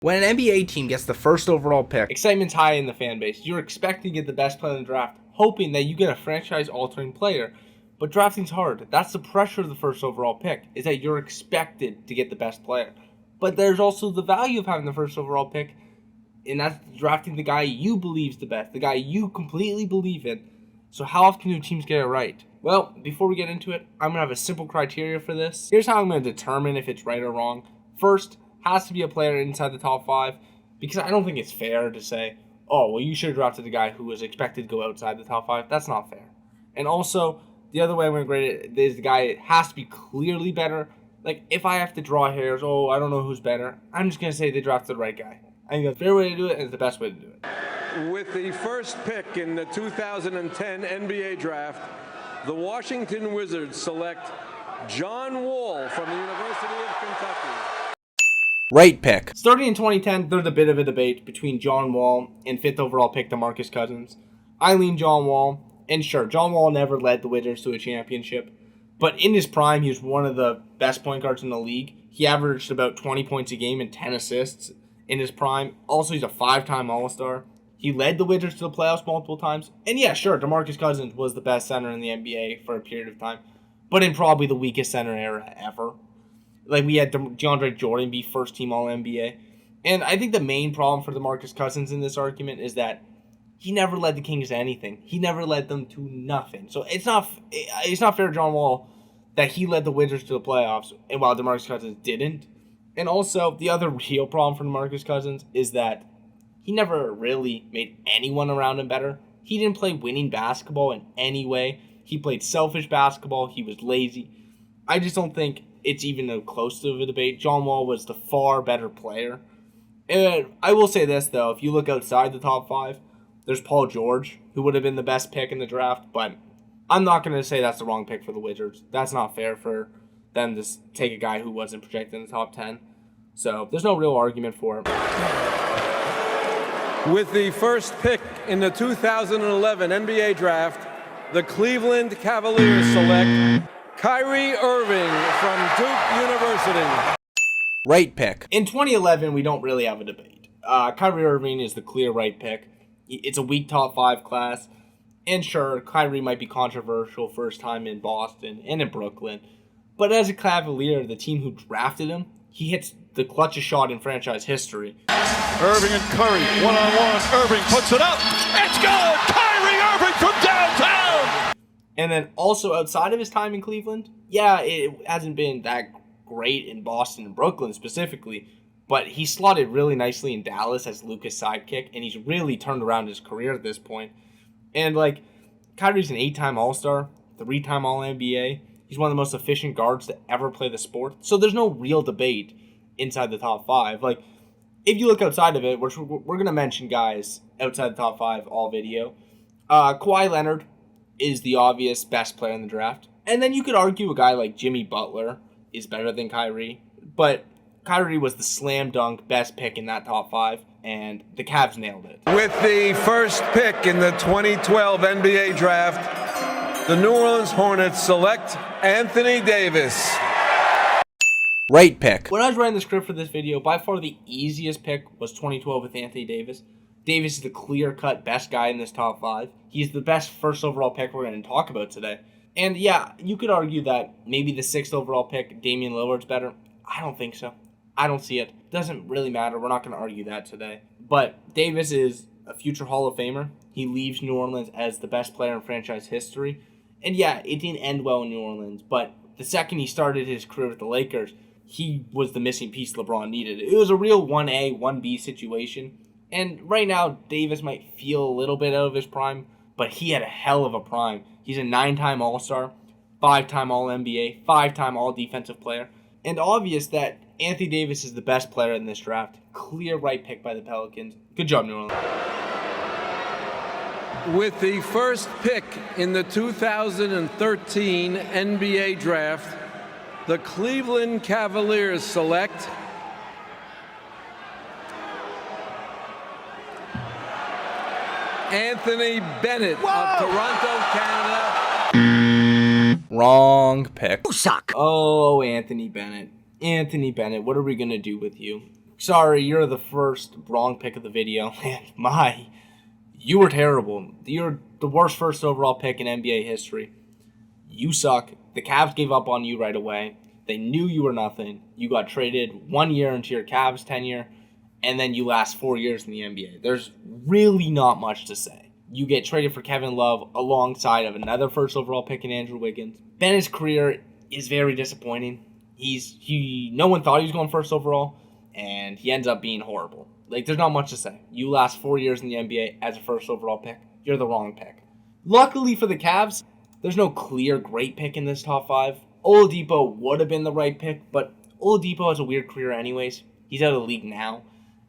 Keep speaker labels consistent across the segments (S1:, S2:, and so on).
S1: When an NBA team gets the first overall pick, excitement's high in the fan base. You're expecting to get the best player in the draft, hoping that you get a franchise-altering player. But drafting's hard. That's the pressure of the first overall pick, is that you're expected to get the best player. But there's also the value of having the first overall pick, and that's drafting the guy you believe is the best, the guy you completely believe in. So how often do teams get it right? Well, before we get into it, I'm going to have a simple criteria for this. Here's how I'm going to determine if it's right or wrong. First, has to be a player inside the top 5, because I don't think it's fair to say, oh, well, you should have drafted the guy who was expected to go outside the top 5. That's not fair. And also, the other way I'm going to grade it is the guy has to be clearly better. Like, if I have to draw hairs, oh, I don't know who's better, I'm just going to say they drafted the right guy. I think that's a fair way to do it, and it's the best way to do it.
S2: With the first pick in the 2010 NBA draft, the Washington Wizards select John Wall from the University of Kentucky.
S1: Right pick. Starting in 2010, there's a bit of a debate between John Wall and 5th overall pick DeMarcus Cousins. I lean John Wall, and sure, John Wall never led the Wizards to a championship, but in his prime, he was one of the best point guards in the league. He averaged about 20 points a game and 10 assists in his prime. Also, he's a 5-time All-Star. He led the Wizards to the playoffs multiple times. And yeah, sure, DeMarcus Cousins was the best center in the NBA for a period of time, but in probably the weakest center era ever. Like, we had DeAndre Jordan be first-team All-NBA. And I think the main problem for DeMarcus Cousins in this argument is that he never led the Kings to anything. He never led them to nothing. So it's not fair to John Wall that he led the Wizards to the playoffs, and while DeMarcus Cousins didn't. And also, the other real problem for DeMarcus Cousins is that he never really made anyone around him better. He didn't play winning basketball in any way. He played selfish basketball. He was lazy. I just don't think it's even close to a debate. John Wall was the far better player. And I will say this, though. If you look outside the top 5, there's Paul George, who would have been the best pick in the draft. But I'm not going to say that's the wrong pick for the Wizards. That's not fair for them to take a guy who wasn't projected in the top 10. So there's no real argument for it.
S2: With the first pick in the 2011 NBA draft, the Cleveland Cavaliers select Kyrie Irving from Duke University.
S1: Right pick. In 2011, we don't really have a debate. Kyrie Irving is the clear right pick. It's a weak top 5 class. And sure, Kyrie might be controversial first time in Boston and in Brooklyn. But as a Cavalier, the team who drafted him, he hits the clutchest shot in franchise history.
S3: Irving and Curry, one-on-one. Irving puts it up. It's good! Kyrie Irving from downtown!
S1: And then also outside of his time in Cleveland, yeah, it hasn't been that great in Boston and Brooklyn specifically, but he slotted really nicely in Dallas as Luka's sidekick, and he's really turned around his career at this point. And, like, Kyrie's an 8-time All-Star, 3-time All-NBA. He's one of the most efficient guards to ever play the sport. So there's no real debate inside the top 5. Like, if you look outside of it, we're going to mention guys outside the top 5 all video. Kawhi Leonard is the obvious best player in the draft. And then you could argue a guy like Jimmy Butler is better than Kyrie. But Kyrie was the slam dunk best pick in that top 5, and the Cavs nailed it.
S2: With the first pick in the 2012 NBA draft, the New Orleans Hornets select Anthony Davis.
S1: Right pick. When I was writing the script for this video, by far the easiest pick was 2012 with Anthony Davis. Davis is the clear-cut best guy in this top 5. He's the best first overall pick we're going to talk about today. And yeah, you could argue that maybe the 6th overall pick, Damian Lillard's better. I don't think so. I don't see it. Doesn't really matter. We're not going to argue that today. But Davis is a future Hall of Famer. He leaves New Orleans as the best player in franchise history. And yeah, it didn't end well in New Orleans. But the second he started his career with the Lakers, he was the missing piece LeBron needed. It was a real 1A, 1B situation. And right now, Davis might feel a little bit out of his prime, but he had a hell of a prime. He's a 9-time All-Star, 5-time All-NBA, 5-time All-Defensive Player. And obvious that Anthony Davis is the best player in this draft. Clear right pick by the Pelicans. Good job, New Orleans.
S2: With the first pick in the 2013 NBA draft, the Cleveland Cavaliers select Anthony Bennett of Toronto, Canada.
S1: Wrong pick.
S4: You suck.
S1: Oh, Anthony Bennett. Anthony Bennett, what are we going to do with you? sorry, you're the first wrong pick of the video. And you were terrible. You're the worst first overall pick in NBA history. You suck. The Cavs gave up on you right away. They knew you were nothing. You got traded 1 year into your Cavs tenure, and then you last 4 years in the NBA. There's really not much to say. You get traded for Kevin Love alongside of another first overall pick in Andrew Wiggins. Bennett's career is very disappointing. No one thought he was going first overall, and he ends up being horrible. Like, there's not much to say. You last 4 years in the NBA as a first overall pick. You're the wrong pick. Luckily for the Cavs, there's no clear great pick in this top 5. Oladipo would have been the right pick, but Oladipo has a weird career anyways. He's out of the league now.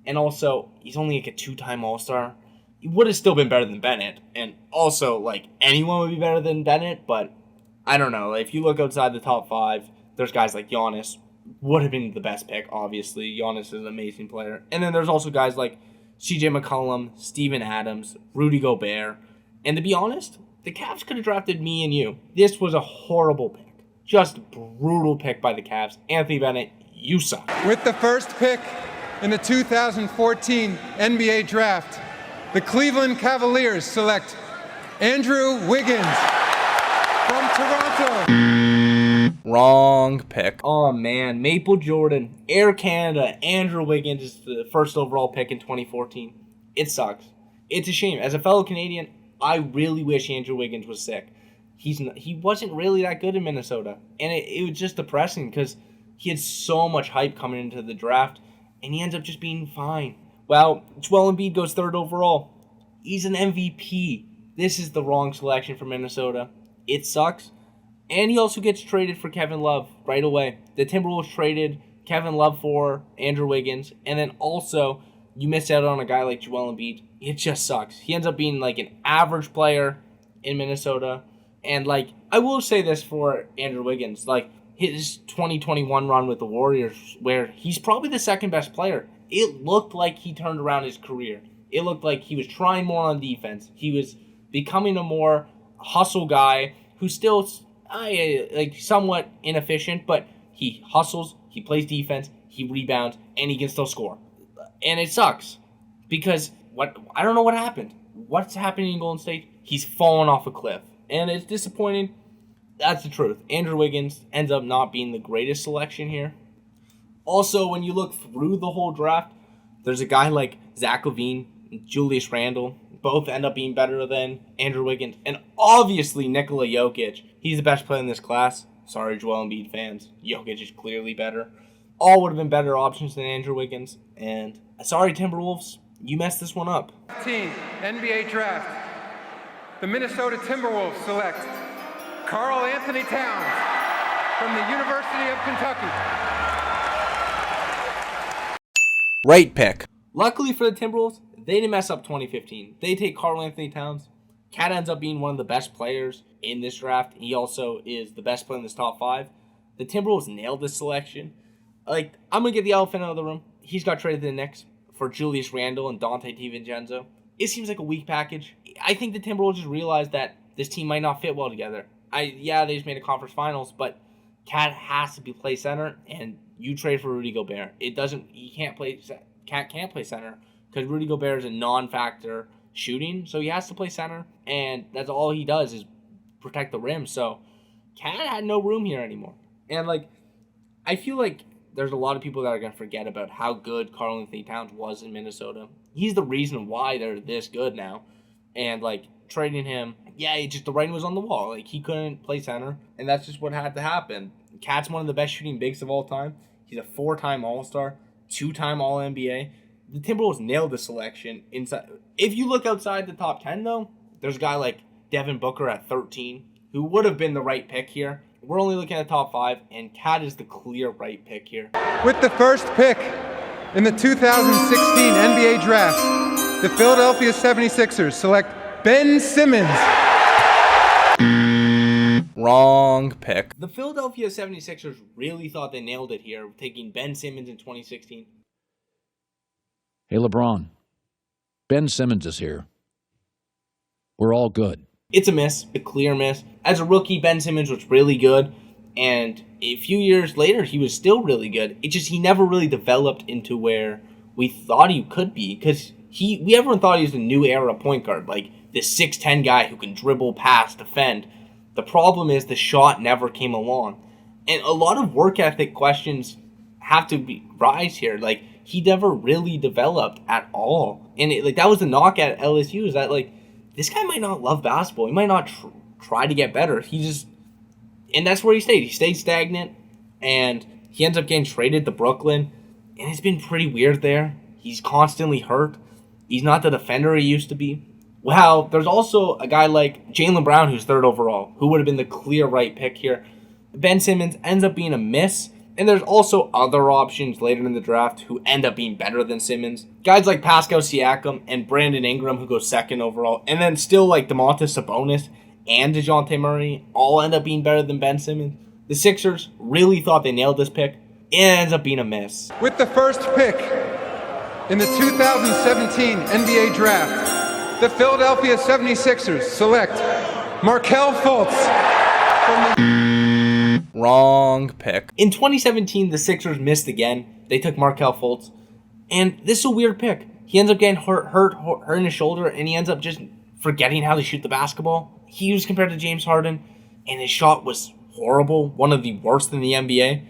S1: And also, he's only like a 2-time All-Star. He would have still been better than Bennett. And also, like, anyone would be better than Bennett, but I don't know. If you look outside the top 5, there's guys like Giannis. Would have been the best pick, obviously. Giannis is an amazing player. And then there's also guys like CJ McCollum, Steven Adams, Rudy Gobert. And to be honest, the Cavs could have drafted me and you. This was a horrible pick. Just brutal pick by the Cavs. Anthony Bennett, you suck.
S4: With the first pick in the 2014 NBA Draft, the Cleveland Cavaliers select Andrew Wiggins from Toronto.
S1: Wrong pick. Oh man, Maple Jordan, Air Canada, Andrew Wiggins is the first overall pick in 2014. It sucks. It's a shame. As a fellow Canadian, I really wish Andrew Wiggins was sick. He wasn't really that good in Minnesota. And it was just depressing because he had so much hype coming into the draft, and he ends up just being fine. Well, Joel Embiid goes third overall. He's an MVP. This is the wrong selection for Minnesota. It sucks. And he also gets traded for Kevin Love right away. The Timberwolves traded Kevin Love for Andrew Wiggins, and then also you miss out on a guy like Joel Embiid. It just sucks. He ends up being like an average player in Minnesota. And, like, I will say this for Andrew Wiggins. Like, his 2021 run with the Warriors, where he's probably the second best player, it looked like he turned around his career. It looked like he was trying more on defense. He was becoming a more hustle guy who's still, somewhat inefficient, but he hustles, he plays defense, he rebounds, and he can still score. And it sucks because I don't know what happened. What's happening in Golden State? He's fallen off a cliff. And it's disappointing. That's the truth. Andrew Wiggins ends up not being the greatest selection here. Also, when you look through the whole draft, there's a guy like Zach LaVine, Julius Randle. Both end up being better than Andrew Wiggins. And obviously, Nikola Jokic. He's the best player in this class. Sorry, Joel Embiid fans. Jokic is clearly better. All would have been better options than Andrew Wiggins. And sorry, Timberwolves. You messed this one up.
S4: NBA Draft. The Minnesota Timberwolves select Karl Anthony Towns from the University of Kentucky.
S1: Right pick. Luckily for the Timberwolves, they didn't mess up 2015. They take Karl Anthony Towns. Cat ends up being one of the best players in this draft. He also is the best player in this top 5. The Timberwolves nailed this selection. I'm going to get the elephant out of the room. He's got traded to the Knicks for Julius Randle and Dante DiVincenzo. It seems like a weak package. I think the Timberwolves just realized that this team might not fit well together. They just made a conference finals, but Cat has to play center, and you trade for Rudy Gobert. Cat can't play center because Rudy Gobert is a non-factor shooting, so he has to play center, and that's all he does is protect the rim. So Cat had no room here anymore. And I feel like there's a lot of people that are going to forget about how good Karl Anthony Towns was in Minnesota. He's the reason why they're this good now. And, trading him, the writing was on the wall. He couldn't play center, and that's just what had to happen. Cat's one of the best shooting bigs of all time. He's a 4-time All-Star, 2-time All-NBA. The Timberwolves nailed the selection. If you look outside the top 10, though, there's a guy like Devin Booker at 13, who would have been the right pick here. We're only looking at the top 5, and Cat is the clear right pick here.
S4: With the first pick in the 2016 NBA Draft, the Philadelphia 76ers select Ben Simmons.
S1: Wrong pick. The Philadelphia 76ers really thought they nailed it here, taking Ben Simmons in 2016.
S5: Hey, LeBron. Ben Simmons is here. We're all good.
S1: It's a miss, a clear miss. As a rookie, Ben Simmons was really good. And a few years later, he was still really good. It just, he never really developed into where we thought he could be. Because everyone thought he was the new era point guard. Like, this 6'10 guy who can dribble, pass, defend. The problem is the shot never came along. And a lot of work ethic questions have to rise here. Like, he never really developed at all. And that was the knock at LSU, is that, like, this guy might not love basketball. He might not try to get better. And that's where he stayed. He stayed stagnant, and he ends up getting traded to Brooklyn. And it's been pretty weird there. He's constantly hurt. He's not the defender he used to be. Well, there's also a guy like Jaylen Brown, who's 3rd overall, who would have been the clear right pick here. Ben Simmons ends up being a miss. And there's also other options later in the draft who end up being better than Simmons. Guys like Pascal Siakam and Brandon Ingram, who goes 2nd overall. And then still like Domantas Sabonis and DeJounte Murray all end up being better than Ben Simmons. The Sixers really thought they nailed this pick. It ends up being a miss.
S4: With the first pick in the 2017 NBA Draft, the Philadelphia 76ers select Marquel Folz from the...
S1: Wrong pick. In 2017, the Sixers missed again. They took Marquel Folz. And this is a weird pick. He ends up getting hurt in his shoulder, and he ends up just forgetting how to shoot the basketball. He was compared to James Harden, and his shot was horrible, one of the worst in the NBA.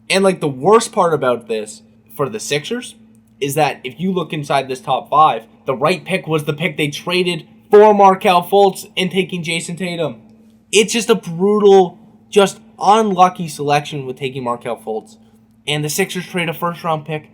S1: And like the worst part about this for the Sixers is that if you look inside this top 5, the right pick was the pick they traded for Marquel Folz in taking Jason Tatum. It's just a brutal, just unlucky selection with taking Marquel Folz. And the Sixers trade a first-round pick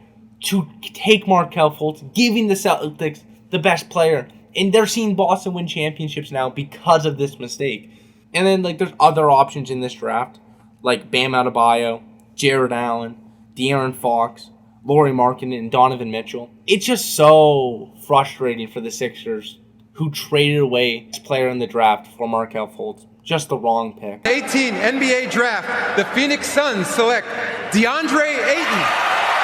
S1: to take Marquel Folz, giving the Celtics the best player. And they're seeing Boston win championships now because of this mistake. And then like there's other options in this draft, like Bam Adebayo, Jared Allen, De'Aaron Fox, Lauri Markkanen, and Donovan Mitchell. It's just so frustrating for the Sixers, who traded away this player in the draft for Marquel Folz. Just the wrong pick.
S4: 18 NBA Draft, the Phoenix Suns select DeAndre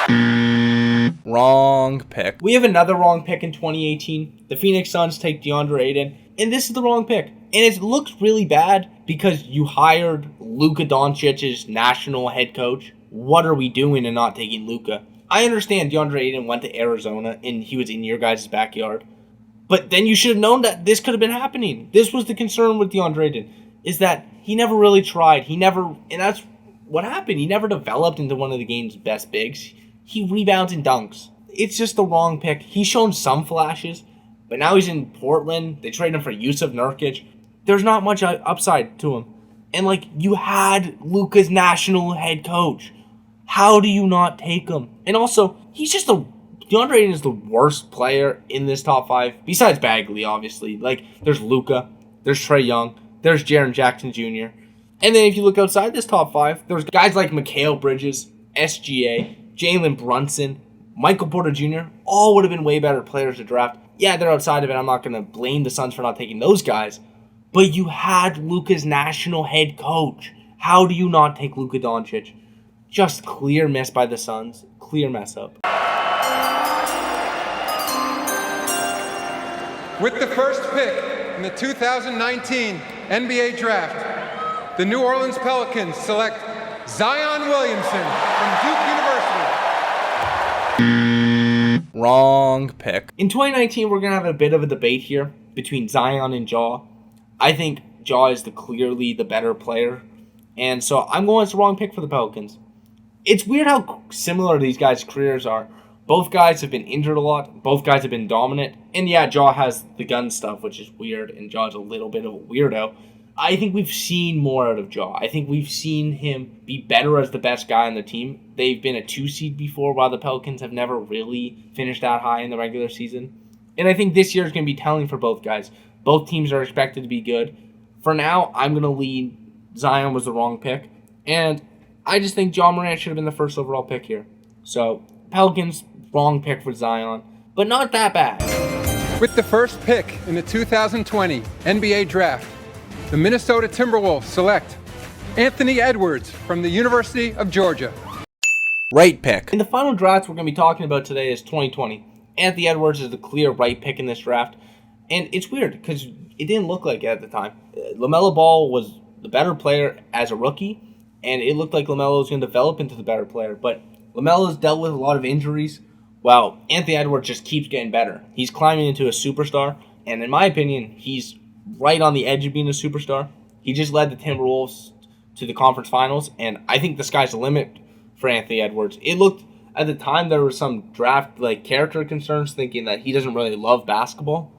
S4: Ayton.
S1: Wrong pick. We have another wrong pick in 2018. The Phoenix Suns take DeAndre Ayton, and this is the wrong pick. And it looks really bad because you hired Luka Doncic's national head coach. What are we doing and not taking Luka? I understand DeAndre Ayton went to Arizona and he was in your guys' backyard. But then you should have known that this could have been happening. This was the concern with DeAndre Ayton, is that he never really tried. And that's what happened. He never developed into one of the game's best bigs. He rebounds and dunks. It's just the wrong pick. He's shown some flashes, but now he's in Portland. They traded him for Yusuf Nurkic. There's not much upside to him. And like, you had Luka's national head coach. How do you not take him? And also, DeAndre Ayton is the worst player in this top 5, besides Bagley, obviously. Like, there's Luka, there's Trae Young, there's Jaren Jackson Jr. And then if you look outside this top 5, there's guys like Mikal Bridges, SGA, Jalen Brunson, Michael Porter Jr. All would have been way better players to draft. Yeah, they're outside of it. I'm not going to blame the Suns for not taking those guys. But you had Luka's national head coach. How do you not take Luka Doncic? Just clear miss by the Suns. Clear mess up.
S4: With the first pick in the 2019 NBA Draft, the New Orleans Pelicans select Zion Williamson from Duke University.
S1: Wrong pick. In 2019, we're going to have a bit of a debate here between Zion and Ja. I think Ja is clearly the better player. And so I'm going with the wrong pick for the Pelicans. It's weird how similar these guys' careers are. Both guys have been injured a lot. Both guys have been dominant. And yeah, Ja has the gun stuff, which is weird. And Ja's a little bit of a weirdo. I think we've seen more out of Ja. I think we've seen him be better as the best guy on the team. They've been a 2 seed before, while the Pelicans have never really finished that high in the regular season. And I think this year is going to be telling for both guys. Both teams are expected to be good. For now, I'm going to lead Zion was the wrong pick. And I just think Ja Morant should have been the first overall pick here. So, Pelicans, wrong pick for Zion. But not that bad.
S4: With the first pick in the 2020 NBA Draft, the Minnesota Timberwolves select Anthony Edwards from the University of Georgia.
S1: Right pick. In the final drafts we're going to be talking about today is 2020. Anthony Edwards is the clear right pick in this draft. And it's weird because it didn't look like it at the time. LaMelo Ball was the better player as a rookie. and it looked like LaMelo was going to develop into the better player. But LaMelo's dealt with a lot of injuries, while Anthony Edwards just keeps getting better. He's climbing into a superstar, and in my opinion, he's right on the edge of being a superstar. He just led the Timberwolves to the conference finals, and I think the sky's the limit for Anthony Edwards. It looked, at the time, there was some draft character concerns, thinking that he doesn't really love basketball.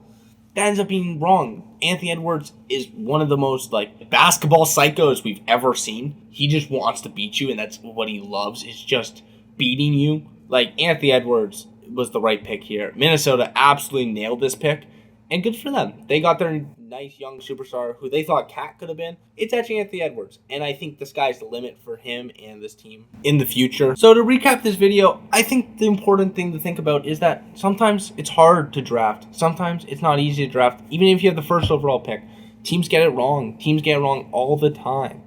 S1: That ends up being wrong. Anthony Edwards is one of the most basketball psychos we've ever seen. He just wants to beat you, and that's what he loves, is just beating you. Anthony Edwards was the right pick here. Minnesota absolutely nailed this pick, and good for them. They got their nice young superstar who they thought Cat could have been. It's actually Anthony Edwards, and I think the sky's the limit for him and this team in the future. So to recap this video, I think the important thing to think about is that sometimes it's hard to draft. Sometimes it's not easy to draft, even if you have the first overall pick. Teams get it wrong. Teams get it wrong all the time.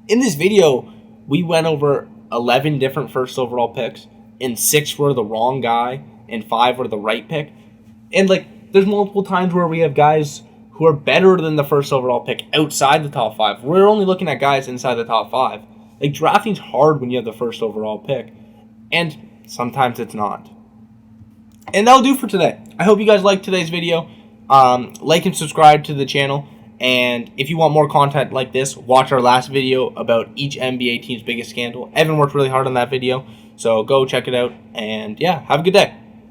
S1: In this video, we went over 11 different first overall picks, and 6 were the wrong guy, and 5 were the right pick. And there's multiple times where we have guys who are better than the first overall pick outside the top 5. We're only looking at guys inside the top 5. Drafting's hard when you have the first overall pick, and sometimes it's not. And that'll do for today. I hope you guys liked today's video. Like and subscribe to the channel. And if you want more content like this, watch our last video about each NBA team's biggest scandal. Evan worked really hard on that video, so go check it out. And yeah, have a good day.